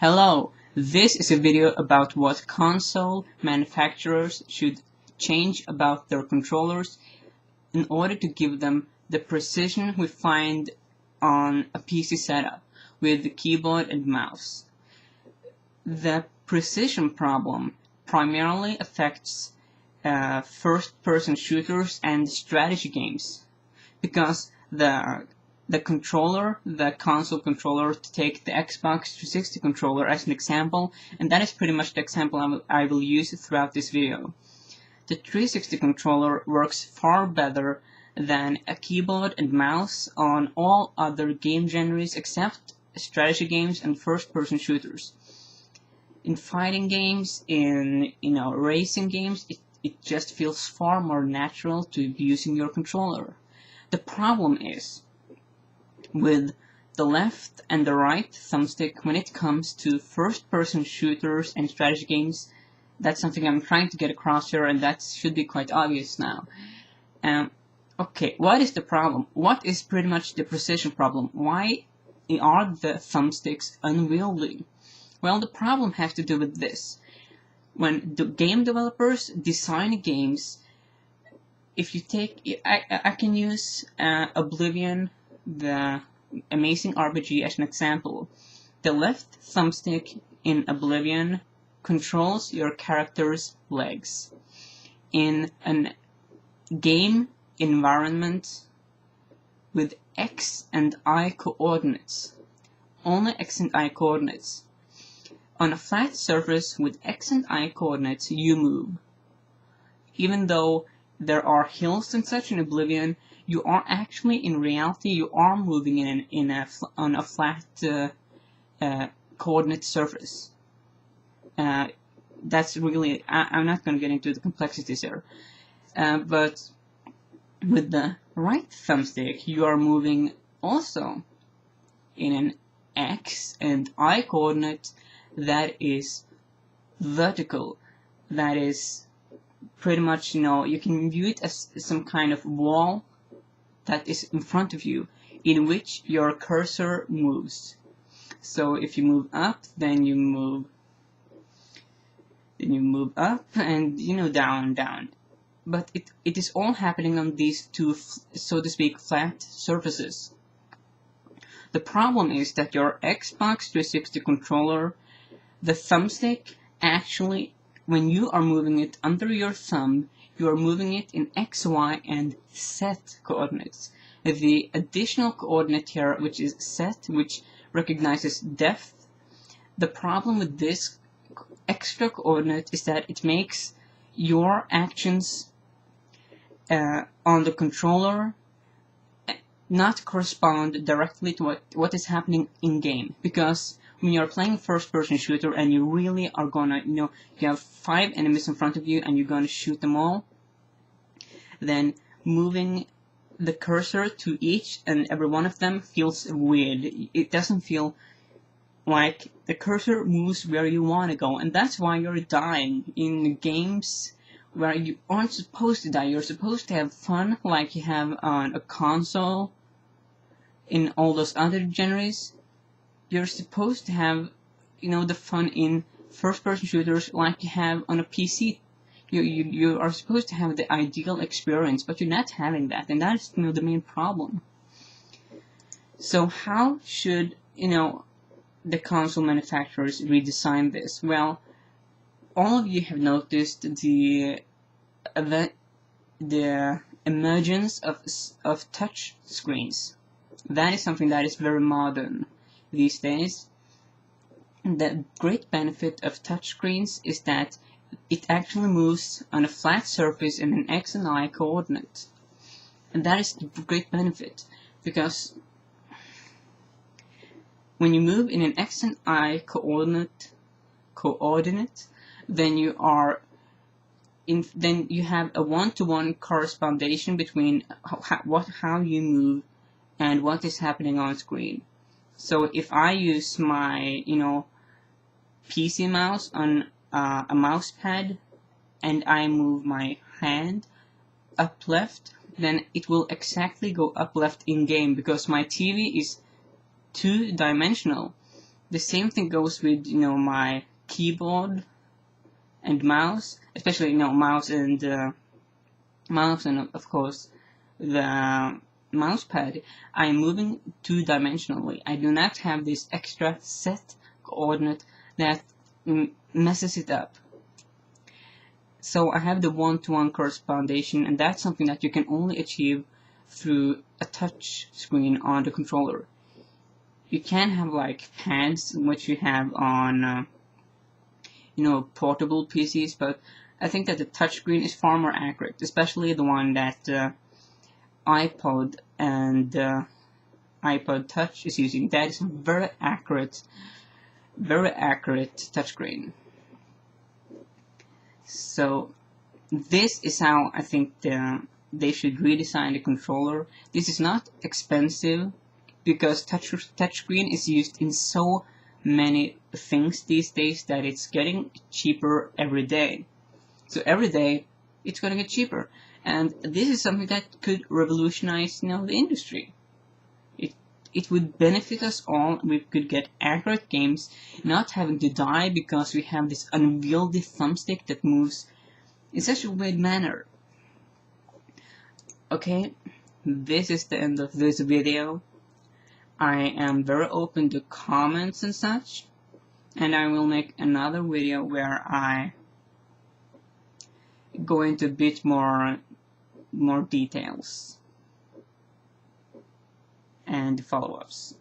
Hello, this is a video about what console manufacturers should change about their controllers in order to give them the precision we find on a PC setup with the keyboard and mouse. The precision problem primarily affects first-person shooters and strategy games because the console controller, to take the Xbox 360 controller as an example, and that is pretty much the example I will use throughout this video. The 360 controller works far better than a keyboard and mouse on all other game genres except strategy games and first-person shooters. In fighting games, in racing games, it just feels far more natural to be using your controller. The problem is with the left and the right thumbstick when it comes to first-person shooters and strategy games. That's something I'm trying to get across here, and that should be quite obvious now. Okay, what is the problem? What is pretty much the precision problem? Why are the thumbsticks unwieldy? Well, the problem has to do with this. When the game developers design games, if you take, I can use Oblivion, the amazing RPG, as an example. The left thumbstick in Oblivion controls your character's legs. In a game environment with X and Y coordinates, only X and Y coordinates. On a flat surface with X and Y coordinates, you move. Even though there are hills and such in Oblivion, you are actually, in reality, you are moving on a flat coordinate surface. That's really, I'm not going to get into the complexities here. But with the right thumbstick, you are moving also in an X and Y coordinate that is vertical, that is pretty much, you can view it as some kind of wall that is in front of you, in which your cursor moves. So if you move up, then you move up, and down. But it is all happening on these two, so to speak, flat surfaces. The problem is that your Xbox 360 controller, the thumbstick, actually, when you are moving it under your thumb, you are moving it in X, Y, and Z coordinates. The additional coordinate here, which is Z, which recognizes depth, the problem with this extra coordinate is that it makes your actions on the controller not correspond directly to what is happening in-game. Because when you're playing first-person shooter and you really are gonna, you have 5 enemies in front of you and you're gonna shoot them all, then moving the cursor to each and every one of them feels weird. It doesn't feel like the cursor moves where you want to go, and that's why you're dying in games where you aren't supposed to die. You're supposed to have fun like you have on a console. In all those other genres, you're supposed to have, the fun in first-person shooters like you have on a PC. You are supposed to have the ideal experience, but you're not having that, and that's the main problem. So how should the console manufacturers redesign this? Well, all of you have noticed the emergence of touch screens. That is something that is very modern these days. The great benefit of touchscreens is that it actually moves on a flat surface in an X and Y coordinate. And that is the great benefit, because when you move in an X and Y coordinate, then you have a one-to-one correspondence between how you move and what is happening on screen. So if I use my PC mouse on a mouse pad and I move my hand up left, then it will exactly go up left in game, because my TV is two-dimensional. The same thing goes with, you know, my keyboard and mouse, especially, you know, mouse and of course the mouse pad. I'm moving two-dimensionally. I do not have this extra set coordinate that messes it up. So I have the one-to-one correspondence, and that's something that you can only achieve through a touch screen on the controller. You can have like pads, which you have on you know, portable PCs, but I think that the touchscreen is far more accurate, especially the one that iPod and iPod Touch is using. That is a very accurate touchscreen. So this is how I think they should redesign the controller. This is not expensive because touchscreen is used in so many things these days that it's getting cheaper every day. So every day it's going to get cheaper, and this is something that could revolutionize, you know, the industry. It would benefit us all. We could get accurate games, not having to die because we have this unwieldy thumbstick that moves in such a weird manner. Okay, this is the end of this video. I am very open to comments and such, and I will make another video where I go into a bit more details and follow-ups.